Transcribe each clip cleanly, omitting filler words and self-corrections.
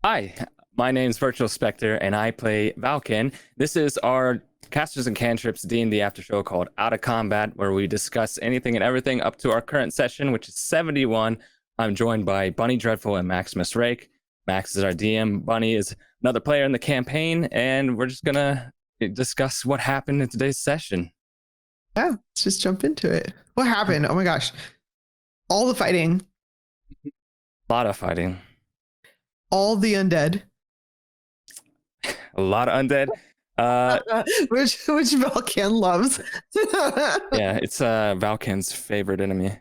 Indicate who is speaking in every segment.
Speaker 1: Hi, my name's Virtual Spectre, and I play Valken. This is our Casters and Cantrips D&D after show called Out of Combat, where we discuss anything and everything up to our current session, which is 71. I'm joined by Bunny Dreadful and Maximus Rake. Max is our DM. Bunny is another player in the campaign, and we're just gonna discuss what happened in today's session.
Speaker 2: Yeah, let's just jump into it. What happened? Oh my gosh. All the fighting.
Speaker 1: A lot of fighting.
Speaker 2: All the undead.
Speaker 1: A lot of undead.
Speaker 2: Which Valken loves.
Speaker 1: Yeah, it's Valken's favorite enemy.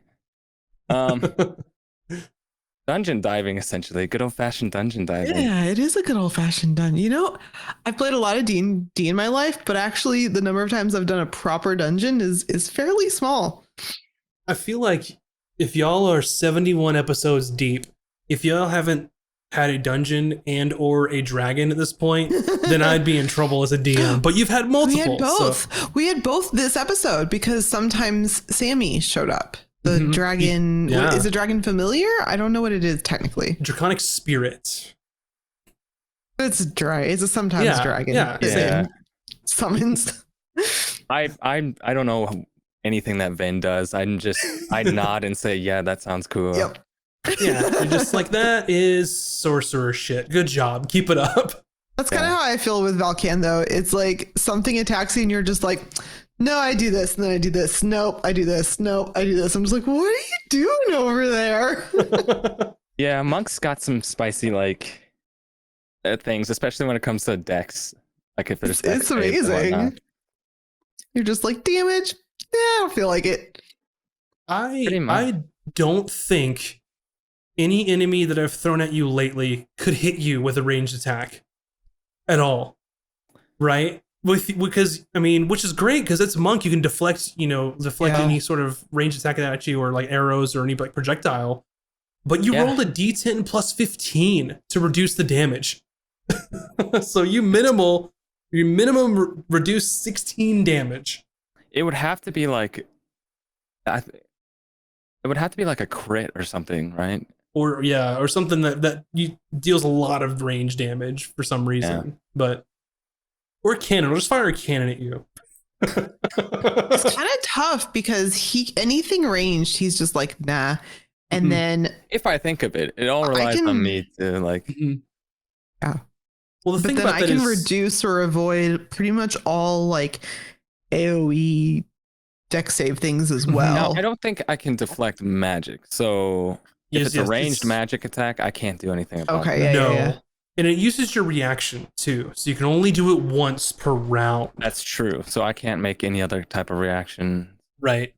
Speaker 1: Dungeon diving, essentially. Good old-fashioned dungeon diving.
Speaker 2: Yeah, it is a good old-fashioned dungeon. You know, I've played a lot of D&D in my life, but actually the number of times I've done a proper dungeon is fairly small.
Speaker 3: I feel like if y'all are 71 episodes deep, if y'all haven't had a dungeon and or a dragon at this point, then I'd be in trouble as a DM. But you've had multiple.
Speaker 2: We had both. So. We had both this episode because sometimes Sammy showed up. The dragon.
Speaker 3: Yeah.
Speaker 2: Is a dragon familiar? I don't know what it is technically.
Speaker 3: Draconic spirit.
Speaker 2: It's a sometimes dragon.
Speaker 1: Yeah.
Speaker 2: Summons.
Speaker 1: I don't know anything that Vin does. I nod and say, yeah, that sounds cool.
Speaker 2: Yep.
Speaker 3: Yeah, you're just like, that is sorcerer shit. Good job. Keep it up.
Speaker 2: That's kind of how I feel with Valken, though. It's like something attacks you and you're just like, no, I do this, and then I do this. Nope, I do this. Nope, I do this. I'm just like, what are you doing over there?
Speaker 1: Yeah, Monk's got some spicy, things, especially when it comes to decks. Like, if there's
Speaker 2: it's amazing. You're just like, damage? Yeah, I don't feel like it.
Speaker 3: I don't think any enemy that I've thrown at you lately could hit you with a ranged attack at all, right? Because I mean, which is great because it's Monk. You can deflect any sort of ranged attack at you, or like arrows or any like projectile. But you rolled a D10 plus 15 to reduce the damage, so you minimum reduce 16 damage.
Speaker 1: It would have to be like, it would have to be like a crit or something, right?
Speaker 3: Or something that deals a lot of range damage for some reason. But or a cannon, we'll just fire a cannon at you.
Speaker 2: It's kind of tough because anything ranged, he's just like, nah. And then
Speaker 1: if I think of it, it all relies on me to like.
Speaker 2: Yeah.
Speaker 3: Well, the thing
Speaker 2: then
Speaker 3: about
Speaker 2: I
Speaker 3: that
Speaker 2: can
Speaker 3: is,
Speaker 2: reduce or avoid pretty much all like AoE deck save things as well.
Speaker 1: No, I don't think I can deflect magic. So if it's a ranged magic attack, I can't do anything about it.
Speaker 2: Yeah.
Speaker 3: And it uses your reaction too, so you can only do it once per round.
Speaker 1: That's true. So I can't make any other type of reaction.
Speaker 3: Right.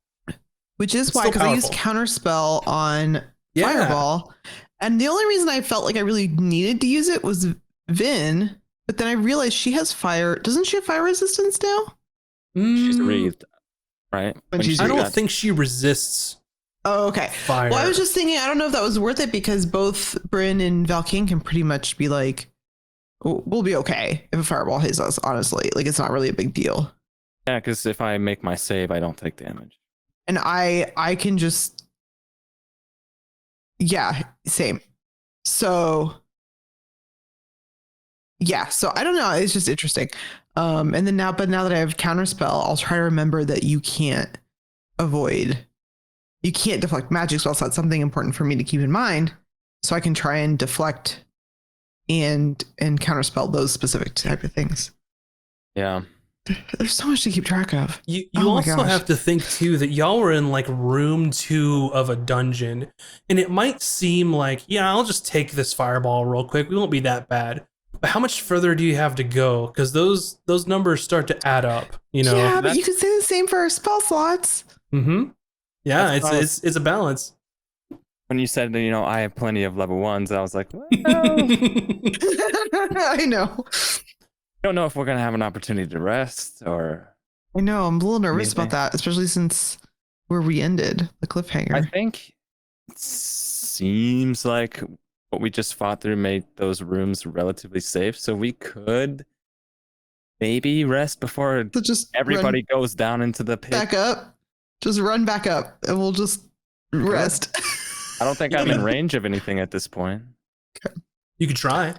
Speaker 2: Which is why, because I used Counterspell on Fireball. And the only reason I felt like I really needed to use it was Vin. But then I realized she has fire. Doesn't she have fire resistance now?
Speaker 1: She's wreathed, right?
Speaker 3: I don't think she resists.
Speaker 2: Oh, okay.
Speaker 3: Fire.
Speaker 2: Well, I was just thinking, I don't know if that was worth it because both Bryn and Valken can pretty much be like, we'll be okay if a fireball hits us, honestly. Like, it's not really a big deal.
Speaker 1: Yeah, because if I make my save, I don't take damage.
Speaker 2: And I can just, same. So, so I don't know. It's just interesting. And then now that I have Counterspell, I'll try to remember that you can't deflect magic spells. So that's something important for me to keep in mind. So I can try and deflect and counterspell those specific type of things.
Speaker 1: Yeah.
Speaker 2: There's so much to keep track of.
Speaker 3: You also have to think too that y'all were in like room 2 of a dungeon, and it might seem like, I'll just take this fireball real quick. We won't be that bad. But how much further do you have to go? Because those numbers start to add up.
Speaker 2: Yeah, but you could say the same for our spell slots.
Speaker 3: Mm-hmm. Yeah, it's a balance.
Speaker 1: When you said that, I have plenty of level 1s, I was like, well,
Speaker 2: I know.
Speaker 1: I don't know if we're going to have an opportunity to rest or...
Speaker 2: I know, I'm a little nervous about that, especially since where we ended, the cliffhanger.
Speaker 1: I think it seems like what we just fought through made those rooms relatively safe, so we could maybe rest before everybody goes down into the pit.
Speaker 2: Back up. Just run back up, and we'll just rest.
Speaker 1: I don't think I'm in range of anything at this point.
Speaker 3: You could try.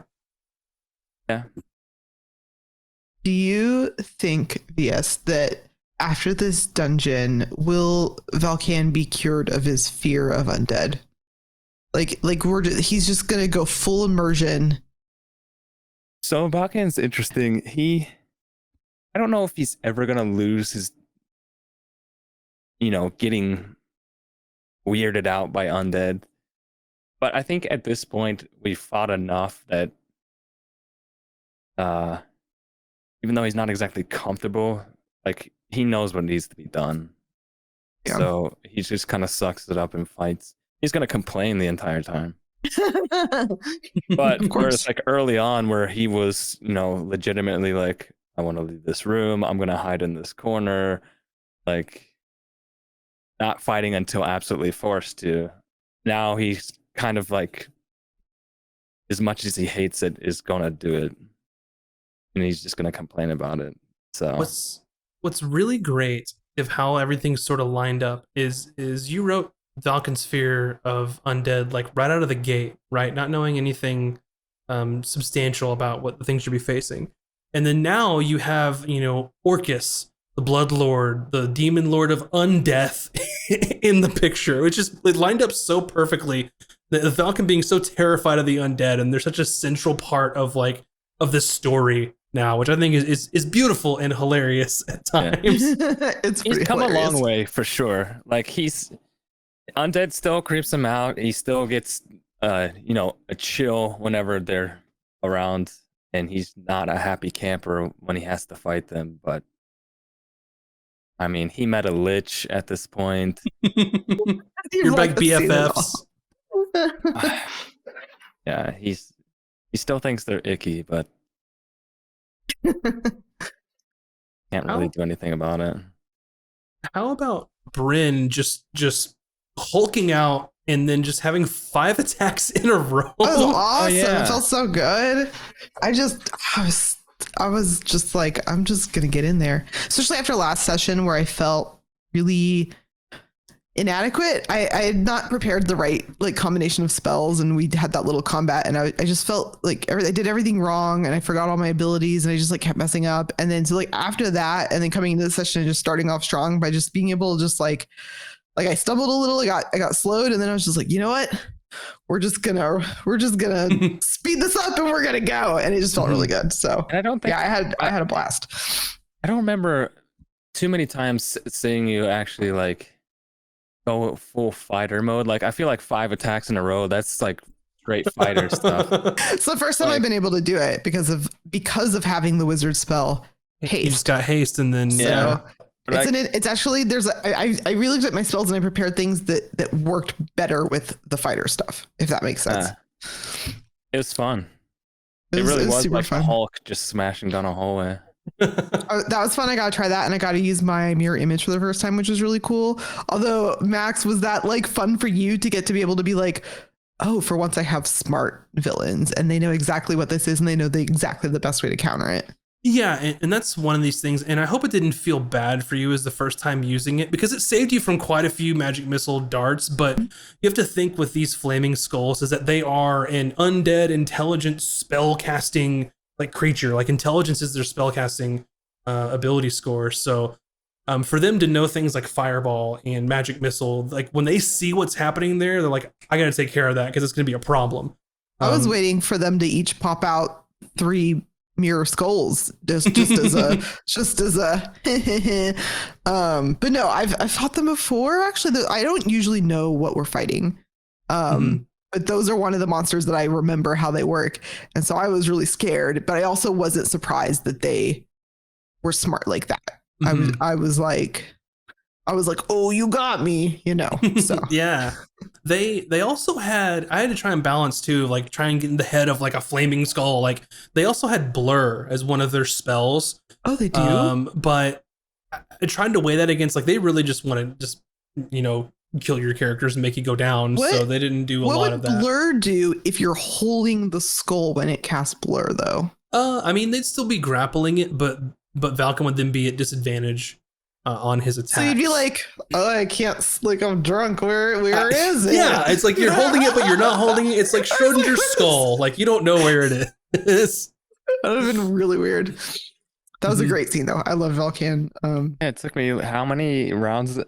Speaker 1: Yeah.
Speaker 2: Do you think, VS, that after this dungeon, will Valkan be cured of his fear of undead? He's just gonna go full immersion.
Speaker 1: So Valkan's interesting. I don't know if he's ever gonna lose his, getting weirded out by undead. But I think at this point we've fought enough that even though he's not exactly comfortable, like he knows what needs to be done. Yeah. So he just kind of sucks it up and fights. He's gonna complain the entire time. But whereas like early on where he was, legitimately like, I want to leave this room, I'm gonna hide in this corner, like not fighting until absolutely forced to. Now he's kind of like, as much as he hates it, is gonna do it, and he's just gonna complain about it. So
Speaker 3: what's really great of how everything's sort of lined up is you wrote Valkan's fear of undead like right out of the gate, right? Not knowing anything substantial about what the things you'll be facing, and then now you have Orcus, the Blood Lord, the Demon Lord of Undeath, in the picture, which is it lined up so perfectly. The Valkan being so terrified of the undead, and they're such a central part of this story now, which I think is beautiful and hilarious at times.
Speaker 1: Yeah. He's come hilarious. A long way for sure. Like undead still creeps him out. He still gets a chill whenever they're around, and he's not a happy camper when he has to fight them. But I mean, he met a lich at this point.
Speaker 3: You're like BFFs.
Speaker 1: Yeah, he still thinks they're icky, but can't really do anything about it.
Speaker 3: How about Bryn just hulking out and then just having 5 attacks in a row?
Speaker 2: That was awesome. Oh, yeah. It felt so good. I was just like, I'm just gonna get in there, especially after last session where I felt really inadequate. I had not prepared the right combination of spells, and we had that little combat, and I just felt like I did everything wrong, and I forgot all my abilities, and I just kept messing up. And then so after that, and then coming into the session and just starting off strong by just being able to just like I stumbled a little, I got slowed, and then I was just like, you know what? We're just gonna speed this up and we're gonna go. And it just felt really good. So
Speaker 1: and I don't think
Speaker 2: I had a blast.
Speaker 1: I don't remember too many times seeing you actually go full fighter mode. Like I feel like 5 attacks in a row, that's like great fighter stuff.
Speaker 2: It's the first time I've been able to do it because of having the wizard spell haste.
Speaker 3: You just got haste, and then
Speaker 2: it's actually I really looked at my spells and I prepared things that worked better with the fighter stuff, if that makes sense.
Speaker 1: It was fun. It really was like fun. Hulk just smashing down a hallway.
Speaker 2: That was fun. I gotta try that, and I gotta use my mirror image for the first time, which was really cool. Although, Max, was that fun for you to get to be able to be like, oh, for once I have smart villains and they know exactly what this is and they know exactly the best way to counter it?
Speaker 3: Yeah, and that's one of these things, and I hope it didn't feel bad for you as the first time using it, because it saved you from quite a few magic missile darts. But you have to think with these flaming skulls is that they are an undead intelligent spell casting creature. Intelligence is their spell casting ability score. So for them to know things like fireball and magic missile, when they see what's happening there, they're like, I gotta take care of that because it's gonna be a problem.
Speaker 2: I was waiting for them to each pop out 3 mirror skulls just as a but no, I've fought them before. Actually, I don't usually know what we're fighting, but those are one of the monsters that I remember how they work, and so I was really scared, but I also wasn't surprised that they were smart like that. I was like, oh, you got me, so
Speaker 3: yeah. They also had, I had to try and balance too, try and get in the head of a flaming skull. They also had blur as one of their spells.
Speaker 2: Oh, they do?
Speaker 3: But I tried to weigh that against, they really just want to kill your characters and make you go down. So they didn't do a lot of that.
Speaker 2: What would blur do if you're holding the skull when it casts blur though?
Speaker 3: I mean, they'd still be grappling it, but Valkan would then be at disadvantage on his attack. So
Speaker 2: you'd be like, oh, I can't, I'm drunk. Where is it?
Speaker 3: Yeah, it's you're holding it, but you're not holding it. It's like Schrodinger's skull. You don't know where it is.
Speaker 2: That would have been really weird. That was a great scene, though. I love Valkan.
Speaker 1: Yeah, it took me how many rounds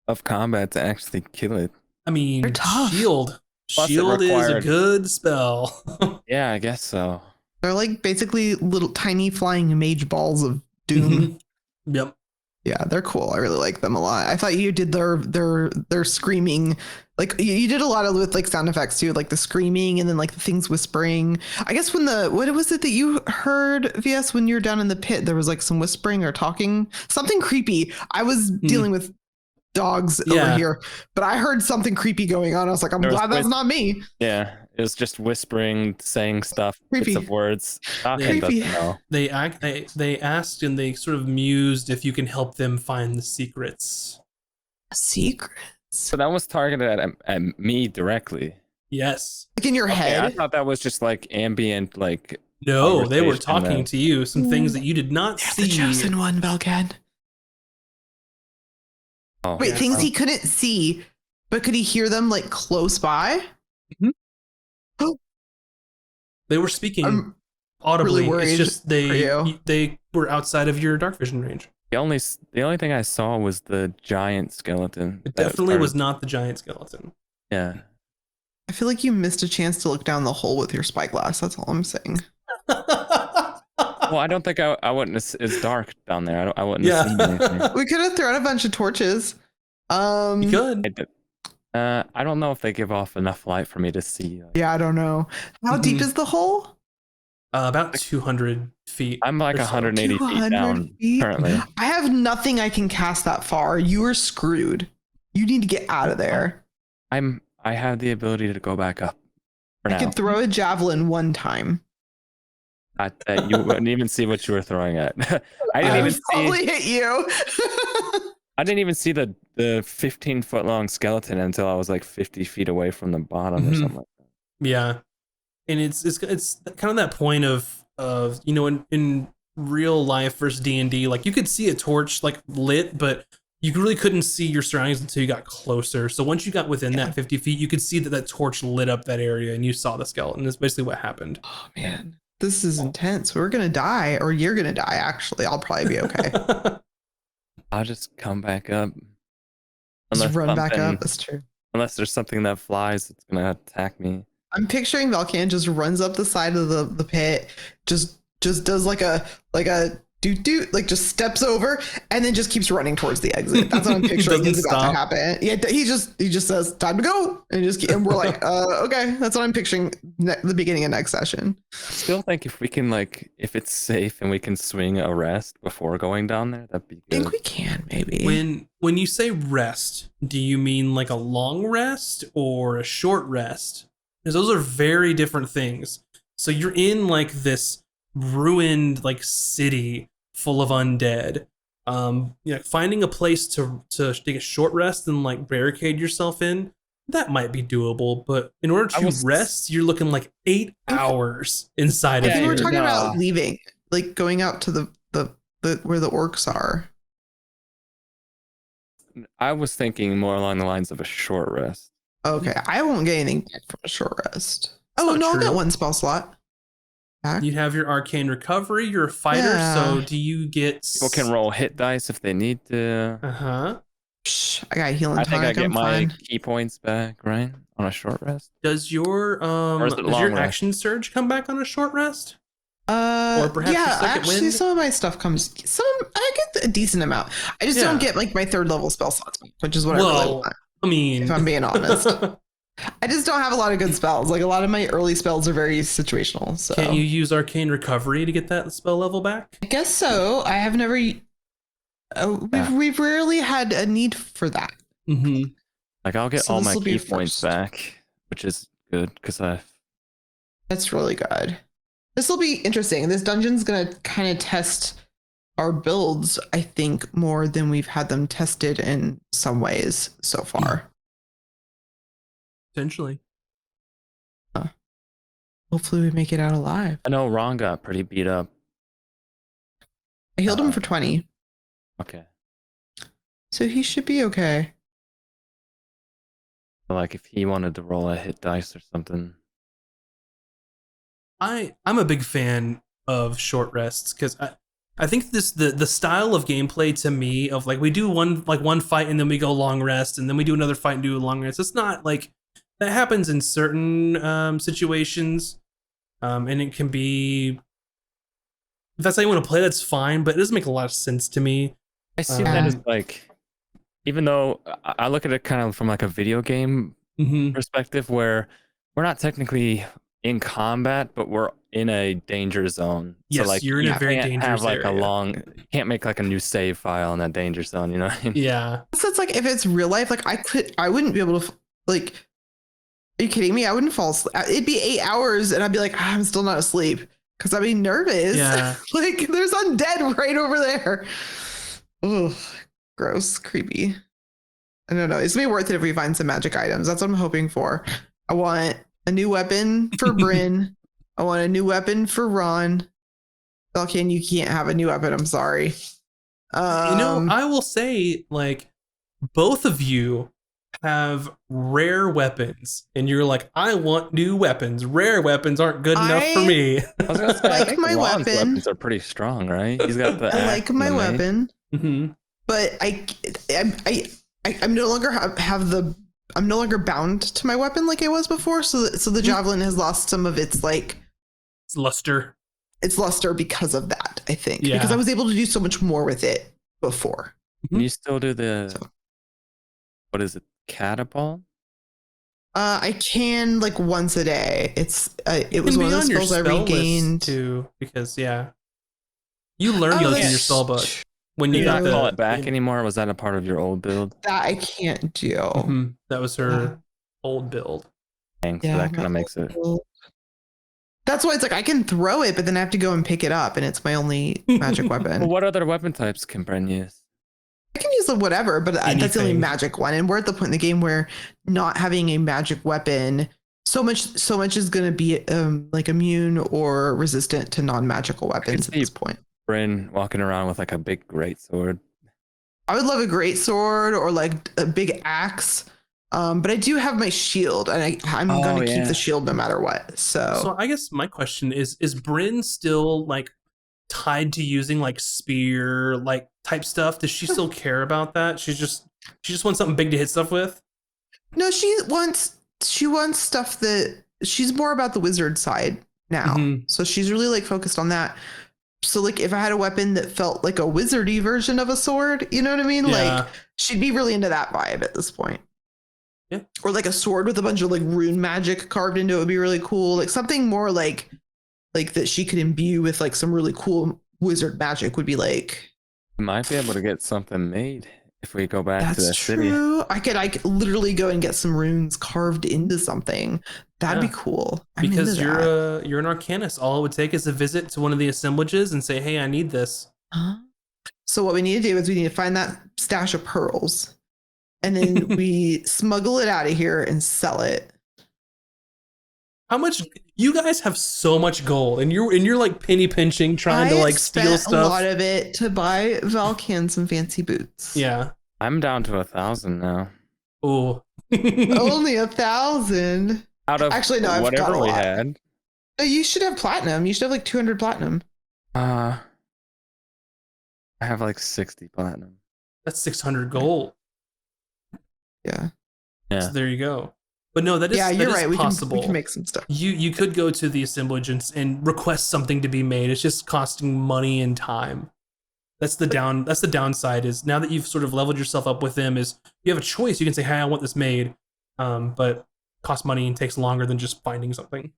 Speaker 1: of combat to actually kill it?
Speaker 3: I mean,
Speaker 2: They're tough.
Speaker 3: Shield. Shield is a good spell.
Speaker 1: Yeah, I guess so.
Speaker 2: They're like basically little tiny flying mage balls of doom.
Speaker 3: Yep.
Speaker 2: Yeah, they're cool. I really like them a lot. I thought you did their screaming, like you did a lot of with like sound effects too, like the screaming and then like the things whispering. I guess when what was it that you heard, VS, when you were down in the pit? There was like some whispering or talking, something creepy. I was dealing with dogs over here, but I heard something creepy going on. I was like, I'm glad that's not me.
Speaker 1: Yeah, it was just whispering, saying stuff, bits of words.
Speaker 2: Creepy.
Speaker 3: They asked and they sort of mused if you can help them find the secrets.
Speaker 2: Secrets.
Speaker 1: So that was targeted at me directly.
Speaker 3: Yes.
Speaker 2: Like in your head.
Speaker 1: I thought that was just like ambient, like.
Speaker 3: No, they were talking to you. Some things that you did not see.
Speaker 2: The chosen one, Valkan.
Speaker 1: Oh,
Speaker 2: wait, things he couldn't see, but could he hear them like close by?
Speaker 3: They were speaking audibly. Really, it's just they were outside of your dark vision range.
Speaker 1: The only thing I saw was the giant skeleton.
Speaker 3: It definitely was not the giant skeleton.
Speaker 1: Yeah.
Speaker 2: I feel like you missed a chance to look down the hole with your spyglass. That's all I'm saying.
Speaker 1: Well, I don't think I wouldn't. It's dark down there. I wouldn't have seen anything.
Speaker 2: We could have thrown a bunch of torches.
Speaker 3: You could.
Speaker 1: I don't know if they give off enough light for me to see.
Speaker 2: Yeah, I don't know. How deep is the hole?
Speaker 3: About 200 feet.
Speaker 1: I'm like 180 feet down currently.
Speaker 2: I have nothing I can cast that far. You are screwed. You need to get out of there.
Speaker 1: I have the ability to go back up.
Speaker 2: I could throw a javelin one time.
Speaker 1: You wouldn't even see what you were throwing at. I didn't even
Speaker 2: probably hit you.
Speaker 1: I didn't even see the 15-foot long skeleton until I was like 50 feet away from the bottom or something like that.
Speaker 3: Yeah, and it's kind of that point of you know, in real life versus D&D, like you could see a torch like lit, but you really couldn't see your surroundings until you got closer. So once you got within that 50 feet, you could see that torch lit up that area, and you saw the skeleton. That's basically what happened.
Speaker 2: Oh man. This is intense. We're going to die, or you're going to die, actually. I'll probably be okay.
Speaker 1: I'll just come back up.
Speaker 2: Just run back up. That's true.
Speaker 1: Unless there's something that flies that's going to attack me.
Speaker 2: I'm picturing Valkan just runs up the side of the pit, just does like a doot, like just steps over and then just keeps running towards the exit. That's what I'm picturing is about to happen. Yeah, he just says time to go, and we're like, okay. That's what I'm picturing the beginning of next session.
Speaker 1: Still think if we can if it's safe and we can swing a rest before going down there, that'd be good.
Speaker 2: I think we can maybe.
Speaker 3: When you say rest, do you mean like a long rest or a short rest? Because those are very different things. So you're in like this ruined like city full of undead. Finding a place to take a short rest and like barricade yourself in, that might be doable. But in order to rest, you're looking like 8 hours inside of
Speaker 2: I think
Speaker 3: here.
Speaker 2: we're talking about leaving, like going out to the where the orcs are.
Speaker 1: I was thinking more along the lines of a short rest.
Speaker 2: Okay, I won't get anything back from a short rest. Oh no, I'll get one spell slot back.
Speaker 3: You have your arcane recovery. You're a fighter, so do you get?
Speaker 1: People can roll hit dice if they need to.
Speaker 2: I got healing.
Speaker 1: I think I get my key points back, right, on a short rest.
Speaker 3: Does your action surge come back on a short rest? Or perhaps
Speaker 2: actually, wind? Some of my stuff comes. I get a decent amount. I just don't get like my 3rd level spell slots back, which is what I really want.
Speaker 3: I mean,
Speaker 2: if I'm being honest, I just don't have a lot of good spells. Like a lot of my early spells are very situational. So
Speaker 3: can't you use arcane recovery to get that spell level back?
Speaker 2: I guess so. I have never. We've rarely had a need for that.
Speaker 1: Like I'll get all my key points back, which is good because
Speaker 2: That's really good. This will be interesting. This dungeon's gonna kind of test our builds, I think, more than we've had them tested in some ways so far.
Speaker 3: Potentially.
Speaker 2: Hopefully we make it out alive.
Speaker 1: I know Ron got pretty beat up.
Speaker 2: I healed him for 20.
Speaker 1: Okay.
Speaker 2: So he should be okay.
Speaker 1: Like if he wanted to roll a hit dice or something.
Speaker 3: I'm a big fan of short rests, because I think the style of gameplay to me of like we do one fight and then we go long rest and then we do another fight and do a long rest. It's not like that happens in certain situations, and it can be, if that's how you want to play, that's fine, but it doesn't make a lot of sense to me.
Speaker 1: I see that as like, even though I look at it kind of from like a video game perspective, where we're not technically in combat, but we're in a danger zone.
Speaker 3: Yes,
Speaker 1: so like
Speaker 3: you're in a very dangerous area.
Speaker 1: You can't make like a new save file in that danger zone, you know what I mean?
Speaker 3: Yeah.
Speaker 2: So it's like, if it's real life, like I wouldn't be able to, like, are you kidding me? I wouldn't fall asleep. It'd be 8 hours and I'd be like, I'm still not asleep because I'd be nervous.
Speaker 3: Yeah.
Speaker 2: Like, there's undead right over there. Ugh, gross, creepy. I don't know. It's gonna be worth it if we find some magic items. That's what I'm hoping for. I want a new weapon for Bryn. I want a new weapon for Ron. Valken, you can't have a new weapon. I'm sorry.
Speaker 3: I will say, like, both of you have rare weapens, and you're like, I want new weapons. Rare weapons aren't good enough for me.
Speaker 1: I was gonna say,
Speaker 2: like
Speaker 1: I think
Speaker 2: my
Speaker 1: Ron's
Speaker 2: weapon.
Speaker 1: weapons are pretty strong, right? He's got the.
Speaker 2: I like my weapon, but I'm no longer I'm no longer bound to my weapon like I was before. So the javelin has lost some of its
Speaker 3: it's luster.
Speaker 2: It's luster because of that, I think. Yeah. Because I was able to do so much more with it before.
Speaker 1: Can you still do what is it? Catapult?
Speaker 3: I
Speaker 2: can like once a day. It was one of those spells I regained
Speaker 3: too, because you learned those in your spell book. When you
Speaker 1: got call it back anymore? Was that a part of your old build?
Speaker 2: That I can't do.
Speaker 3: That was her old build.
Speaker 1: Thanks. So that kind of makes it.
Speaker 2: That's why it's like I can throw it, but then I have to go and pick it up, and it's my only magic weapon.
Speaker 1: Well, what other weapon types can Bryn use?
Speaker 2: I can use whatever, but that's the only magic one. And we're at the point in the game where not having a magic weapon, so much is going to be like immune or resistant to non-magical weapons at this point.
Speaker 1: Bryn walking around with like a big greatsword.
Speaker 2: I would love a greatsword or like a big axe. But I do have my shield, and I'm going to keep the shield no matter what. So
Speaker 3: I guess my question is Bryn still like tied to using like spear like type stuff? Does she still care about that? She just wants something big to hit stuff with?
Speaker 2: No, she wants stuff that she's more about the wizard side now. So she's really like focused on that. So like if I had a weapon that felt like a wizardy version of a sword, you know what I mean? Yeah. Like she'd be really into that vibe at this point.
Speaker 3: Yeah. Or
Speaker 2: like a sword with a bunch of like rune magic carved into it would be really cool. Like something more like that she could imbue with like some really cool wizard magic would be like.
Speaker 1: You might be able to get something made if we go back to the city.
Speaker 2: I could literally go and get some runes carved into something. That'd be cool.
Speaker 3: Because you're an arcanist. All it would take is a visit to one of the assemblages and say, hey, I need this.
Speaker 2: So what we need to do is we need to find that stash of pearls. And then we smuggle it out of here and sell it.
Speaker 3: How much? You guys have so much gold, and you're like penny pinching, trying to like steal stuff.
Speaker 2: A lot of it to buy Valken some fancy boots.
Speaker 3: Yeah,
Speaker 1: I'm down to 1,000 now.
Speaker 3: Oh,
Speaker 2: only 1,000
Speaker 1: out of
Speaker 2: actually no,
Speaker 1: whatever
Speaker 2: I've got a
Speaker 1: we
Speaker 2: lot.
Speaker 1: had.
Speaker 2: No, you should have platinum. You should have like 200 platinum.
Speaker 1: I have like 60 platinum.
Speaker 3: That's 600 gold.
Speaker 2: Yeah.
Speaker 3: So there you go. But no, that is
Speaker 2: you're right.
Speaker 3: Possible.
Speaker 2: We can make some stuff.
Speaker 3: You could go to the assemblage and request something to be made. It's just costing money and time. That's the downside is now that you've sort of leveled yourself up with them is you have a choice. You can say, hey, I want this made. But it costs money and takes longer than just finding something.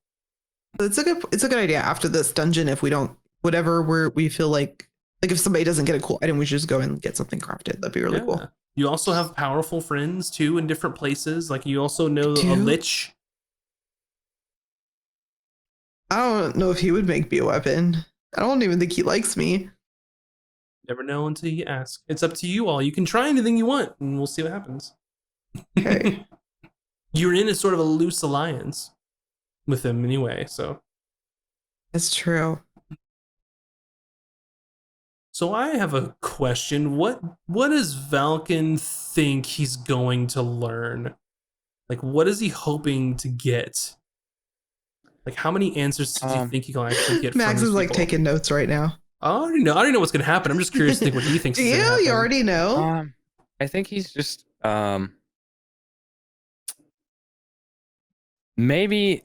Speaker 2: It's a good idea after this dungeon. If we don't, we feel like if somebody doesn't get a cool item, we should just go and get something crafted. That'd be really cool.
Speaker 3: You also have powerful friends too in different places. Like you also know a lich.
Speaker 2: I don't know if he would make me a weapon. I don't even think he likes me.
Speaker 3: Never know until you ask. It's up to you all. You can try anything you want, and we'll see what happens.
Speaker 2: Okay.
Speaker 3: You're in a sort of a loose alliance with him anyway, so.
Speaker 2: That's true.
Speaker 3: So I have a question. What does Valken think he's going to learn? Like, what is he hoping to get? Like, how many answers do you think you can actually get?
Speaker 2: Max
Speaker 3: from
Speaker 2: is like taking notes right now.
Speaker 3: I already know what's gonna happen. I'm just curious to think what he thinks.
Speaker 2: Do you? You already know.
Speaker 1: I think he's just maybe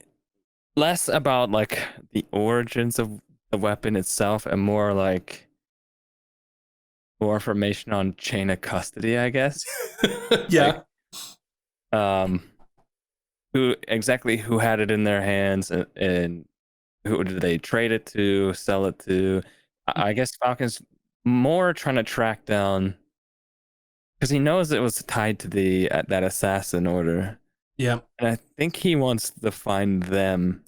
Speaker 1: less about like the origins of the weapon itself and more like more information on chain of custody, I guess.
Speaker 3: Yeah.
Speaker 1: Like, who had it in their hands and who did they trade it to, sell it to? I guess Falcon's more trying to track down because he knows it was tied to that assassin order.
Speaker 3: Yeah.
Speaker 1: And I think he wants to find them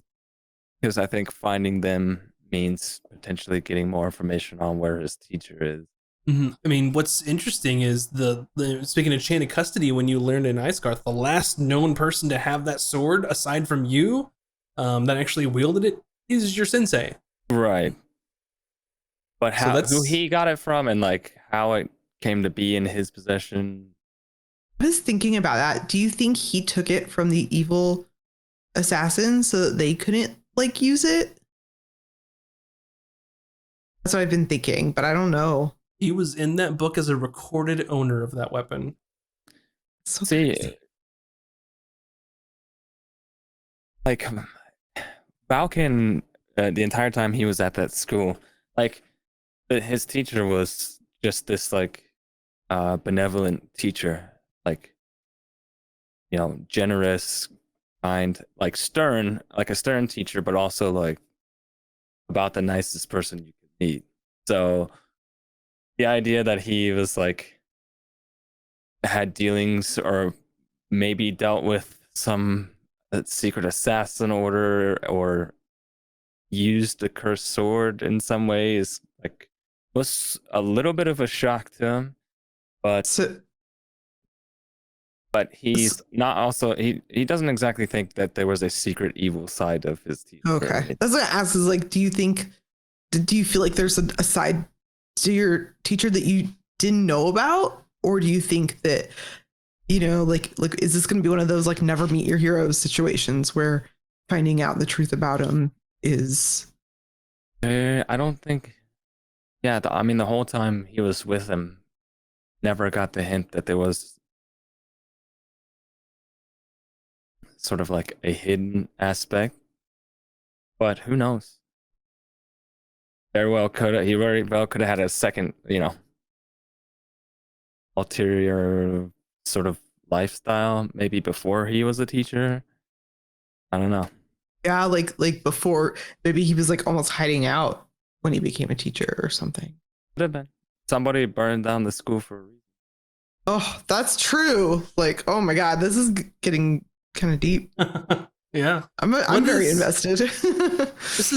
Speaker 1: because I think finding them means potentially getting more information on where his teacher is.
Speaker 3: Mm-hmm. I mean, what's interesting is the speaking of chain of custody, when you learned in Icegarth, the last known person to have that sword, aside from you, that actually wielded it, is your sensei.
Speaker 1: Right. But who he got it from and like how it came to be in his possession.
Speaker 2: I was thinking about that. Do you think he took it from the evil assassins so that they couldn't like use it? That's what I've been thinking, but I don't know.
Speaker 3: He was in that book as a recorded owner of that weapon.
Speaker 2: So
Speaker 1: see, crazy. Like Falcon, the entire time he was at that school, like his teacher was just this like benevolent teacher, like, you know, generous, kind, like stern, like a stern teacher, but also like about the nicest person you could meet. So the idea that he was like had dealings or maybe dealt with some secret assassin order or used the cursed sword in some way is like was a little bit of a shock to him, but he's not also he doesn't exactly think that there was a secret evil side of his teacher.
Speaker 2: Okay, that's what I ask is like, do you feel like there's a side to your teacher that you didn't know about, or do you think that, you know, like is this going to be one of those like never meet your heroes situations where finding out the truth about him is?
Speaker 1: I don't think. Yeah, I mean, the whole time he was with him, never got the hint that there was sort of like a hidden aspect. But who knows? He very well could have had a second, you know, ulterior sort of lifestyle, maybe before he was a teacher. I don't know.
Speaker 2: Yeah, like before, maybe he was like almost hiding out when he became a teacher or something.
Speaker 1: Could have been. Somebody burned down the school for a reason.
Speaker 2: Oh, that's true. Like, oh my God, this is getting kind of deep.
Speaker 3: Yeah,
Speaker 2: I'm very invested.
Speaker 3: This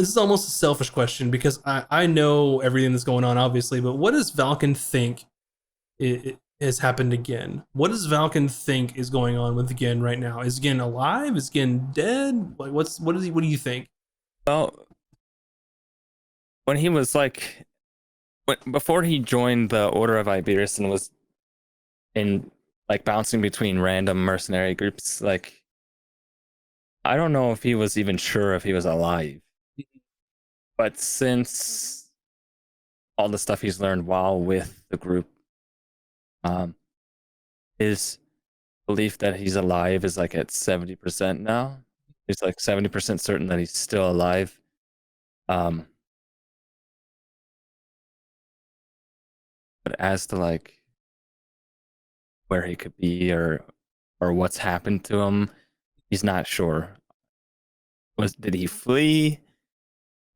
Speaker 3: is almost a selfish question because I know everything that's going on, obviously, but what does Valken think it has happened again? What does Valken think is going on with Gin right now? Is Gin alive? Is Gin dead? Like, what do you think?
Speaker 1: Well, when he was like, before he joined the Order of Iberus and was in like bouncing between random mercenary groups, like I don't know if he was even sure if he was alive. But since all the stuff he's learned while with the group, his belief that he's alive is like at 70% now. He's like 70% certain that he's still alive. But as to like where he could be or what's happened to him, he's not sure. Did he flee?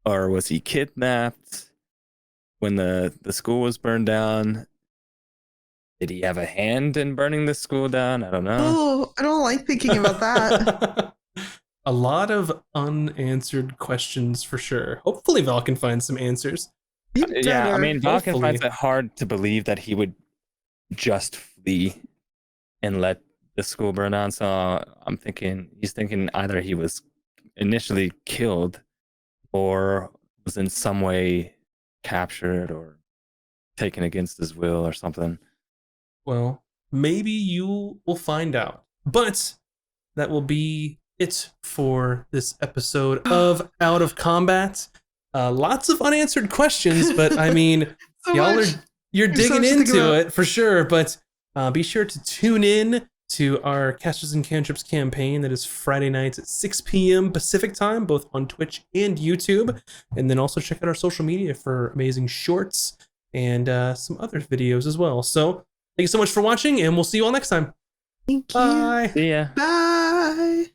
Speaker 1: Or was he kidnapped when the school was burned down? Did he have a hand in burning the school down? I don't know.
Speaker 2: Oh, I don't like thinking about that.
Speaker 3: A lot of unanswered questions for sure. Hopefully Val can find some answers.
Speaker 1: Yeah, I mean, Val can finds it hard to believe that he would just flee and let the school burn down. So he's thinking either he was initially killed or was in some way captured or taken against his will or something.
Speaker 3: Well, maybe you will find out. But that will be it for this episode of Out of Combat. Lots of unanswered questions, but I mean, you're digging into it for sure. But be sure to tune in to our Casters and Cantrips campaign that is Friday nights at 6 p.m. Pacific time, both on Twitch and YouTube. And then also check out our social media for amazing shorts and some other videos as well. So thank you so much for watching, and we'll see you all next time.
Speaker 2: Thank you.
Speaker 3: Bye.
Speaker 1: See ya.
Speaker 2: Bye.